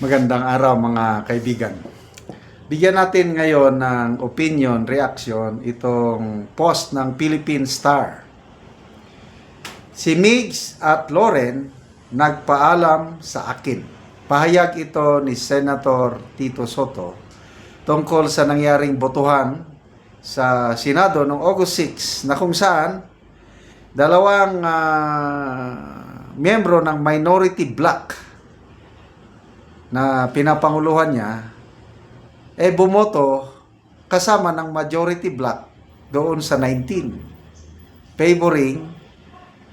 Magandang araw mga kaibigan. Bigyan natin ngayon ng opinion, reaction, itong post ng Philippine Star. Si Migs at Loren nagpaalam sa akin. Pahayag ito ni Senator Tito Soto tungkol sa nangyaring botohan sa Senado noong August 6 na kung saan dalawang miyembro ng minority bloc na pinapanguluhan niya, bumoto kasama ng majority bloc doon sa 19, favoring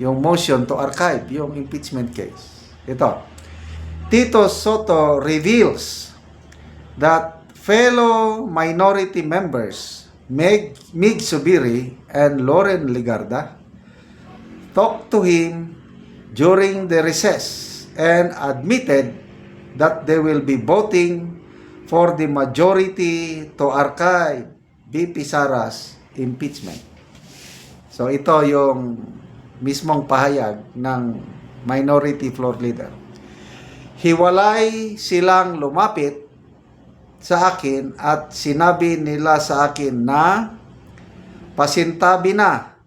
yung motion to archive, yung impeachment case. Ito, Tito Soto reveals that fellow minority members Mig Zubiri and Loren Legarda talked to him during the recess and admitted that they will be voting for the majority to archive VP Sara's impeachment. So ito yung mismong pahayag ng minority floor leader. Hiwalay silang lumapit sa akin at sinabi nila sa akin na pasintabi na,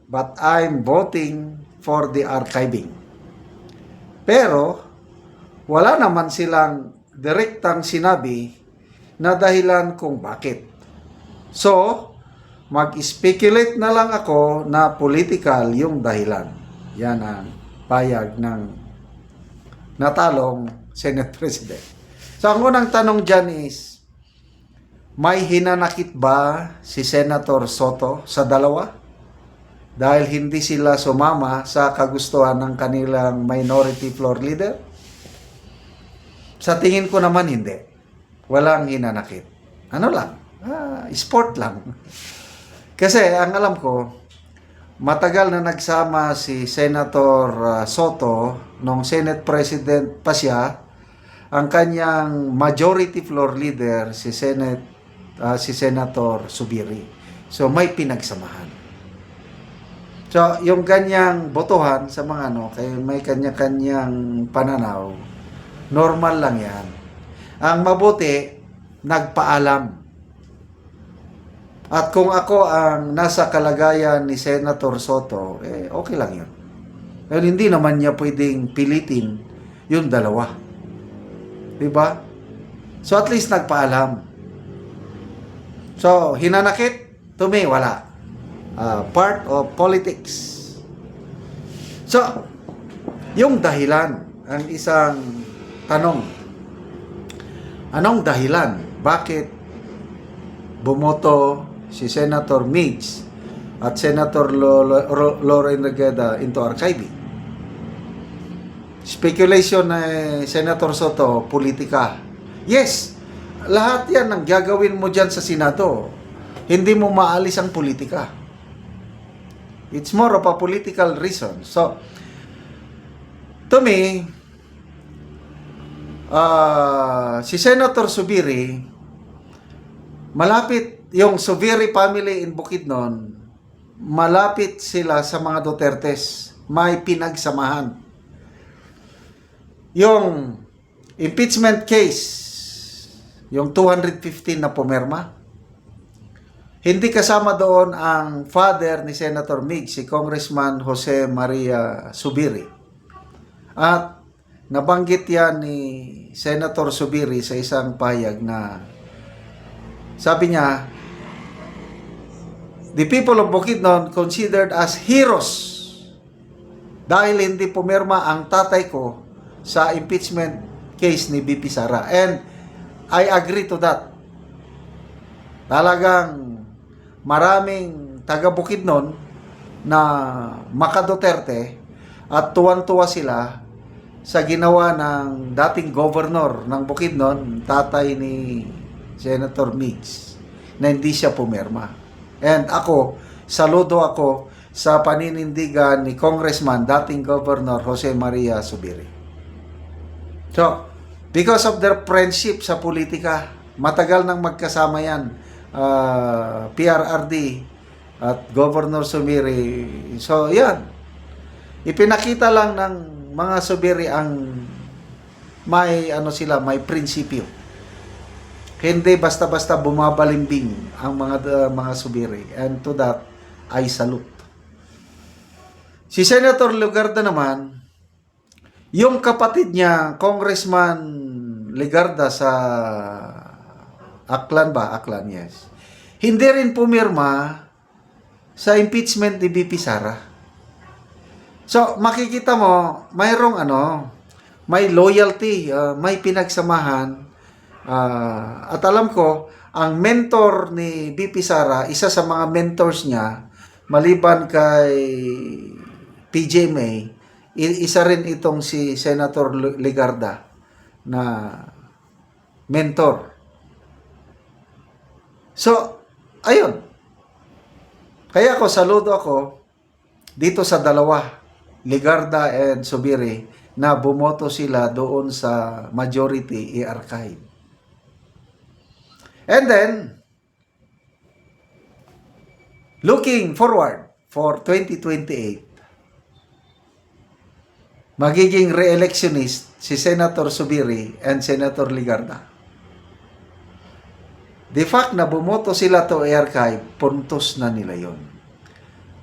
but I'm voting for the archiving. Pero wala naman silang direktang sinabi na dahilan kung bakit. So, mag-speculate na lang ako na political yung dahilan. Yan ang payag ng natalong Senate President. So, ang unang tanong dyan is, may hinanakit ba si Senator Soto sa dalawa? Dahil hindi sila sumama sa kagustuhan ng kanilang minority floor leader? Sa tingin ko naman hindi. Walang hinanakit. Ano lang? Sport lang. Kasi ang alam ko, matagal na nagsama si Senator Soto nung Senate President pa siya, ang kanyang majority floor leader si Senator Zubiri. So may pinagsamahan. So yung kanyang botohan sa mga kaya may kanya-kanyang pananaw, normal lang yan. Ang mabuti, nagpaalam. At kung ako ang nasa kalagayan ni Senator Soto, okay lang yun. Pero hindi naman niya pwedeng pilitin yung dalawa. Diba? So at least nagpaalam. So, hinanakit? To me, wala. Part of politics. So, yung dahilan, ang isang tanong, anong dahilan? Bakit bumoto si Senator Migs at Senator Loren Legarda into archiving? Speculation na Senator Soto, politika. Yes, lahat yan ang gagawin mo dyan sa Senado. Hindi mo maalis ang politika. It's more of a political reason. So, to me, si Senator Zubiri, malapit yung Zubiri family in Bukidnon, malapit sila sa mga Dutertes, may pinagsamahan. Yung impeachment case, yung 215 na pumirma, hindi kasama doon ang father ni Senator Mig, si Congressman Jose Maria Zubiri. At nabanggit yan ni Senator Zubiri sa isang pahayag na sabi niya, the people of Bukidnon considered as heroes dahil hindi pumirma ang tatay ko sa impeachment case ni VP Sara. And I agree to that. Talagang maraming taga Bukidnon na maka-Duterte at tuwan-tuwa sila sa ginawa ng dating governor ng Bukidnon, tatay ni Senator Migs, na hindi siya pumirma. And ako, saludo ako sa paninindigan ni Congressman, dating Governor Jose Maria Zubiri. So, because of their friendship sa politika, matagal nang magkasama yan, PRRD at Governor Zubiri. So, yan. Ipinakita lang ng mga Zubiri ang may ano sila, may prinsipyo. Hindi basta-basta bumabalimbing ang mga subiri. And to that, I salute. Si Senator Legarda naman, yung kapatid niya, Congressman Legarda sa Aklan ba? Aklan, yes. Hindi rin pumirma sa impeachment ni BP Sara. So, makikita mo, mayroong may loyalty, may pinagsamahan. At alam ko, ang mentor ni BP Sara, isa sa mga mentors niya, maliban kay PJ May, isa rin itong si Senator Legarda na mentor. So, ayun. Kaya saludo ako dito sa dalawa, Legarda and Subiri, na bumoto sila doon sa majority i-archive. And then, looking forward for 2028, magiging re-electionist si Senator Subiri and Senator Legarda. The fact na bumoto sila to i-archive, puntos na nila yon.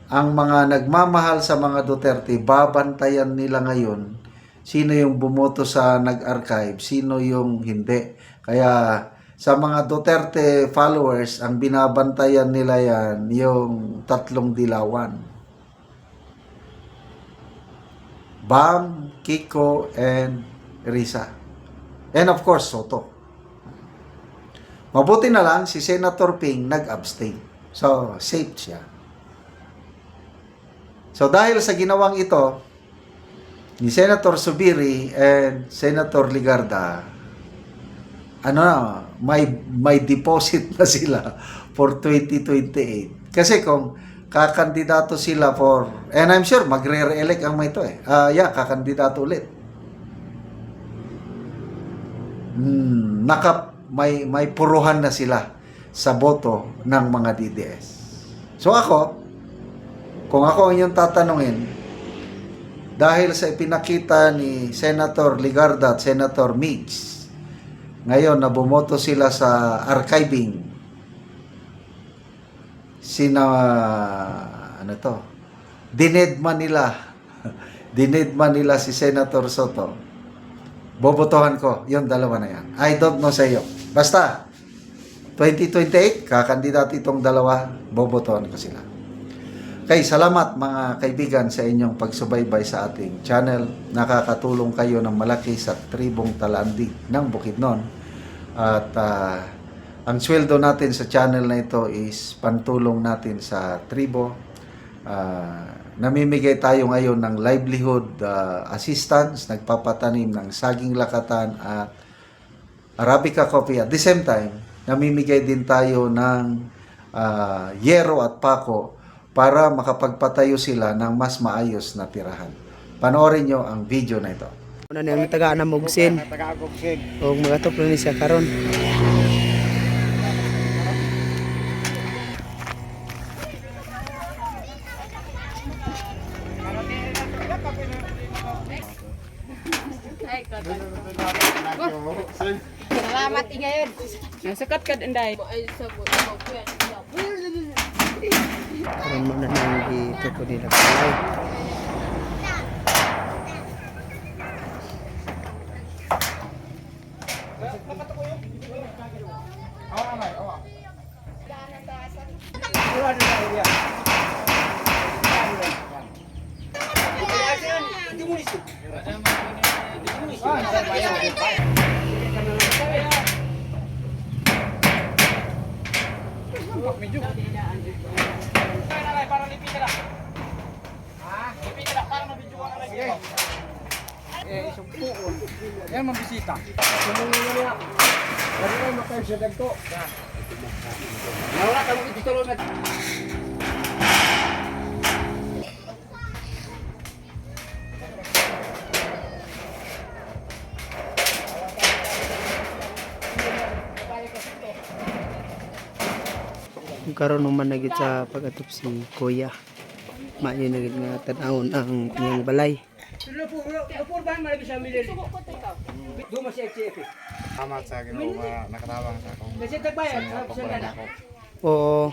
Ang mga nagmamahal sa mga Duterte, babantayan nila ngayon sino yung bumoto sa nag-archive, sino yung hindi. Kaya sa mga Duterte followers, ang binabantayan nila yan, yung tatlong dilawan. Bam, Kiko, and Risa. And of course, Soto. Mabuti na lang si Senator Ping nag-abstain. So, safe siya. So, dahil sa ginawang ito, ni Senator Subiri and Senator Legarda, may deposit na sila for 2028. Kasi kung kakandidato sila for, and I'm sure magre-re-elect ang may ito kakandidato ulit. May puruhan na sila sa boto ng mga DDS. So kung ako ang iyong tatanungin, dahil sa ipinakita ni Senator Legarda at Senator Mix, ngayon na bumoto sila sa archiving, dinedma nila si Senator Soto, bobotohan ko yung dalawa na yan. I don't know sa iyo. Basta, 2028, kakandidato itong dalawa, bobotohan ko sila. Okay, salamat mga kaibigan sa inyong pagsubaybay sa ating channel. Nakakatulong kayo ng malaki sa tribong Talandi ng Bukidnon. At ang sweldo natin sa channel na ito is pantulong natin sa tribo. Namimigay tayo ngayon ng livelihood assistance, nagpapatanim ng saging lakatan at Arabica coffee. At the same time, namimigay din tayo ng yero at pako para makapagpatayo sila ng mas maayos na tirahan. Panoorin nyo ang video na ito. Una niyang tagaan na mugsin. O mga tuplo ni siya karon. Salamat ngayon. Nasakat ka dinday. Karon mo na nang gitupo nila kalay. Yan mambisita. Karon man nagit sa pag-atop si Kuya. Maayo nagit nga tan-awon ang iyang balay. Salamat sa Ginoo nga nakatabang sa akong Kasi tagbayan, sa pagbuhay na ako. Oo.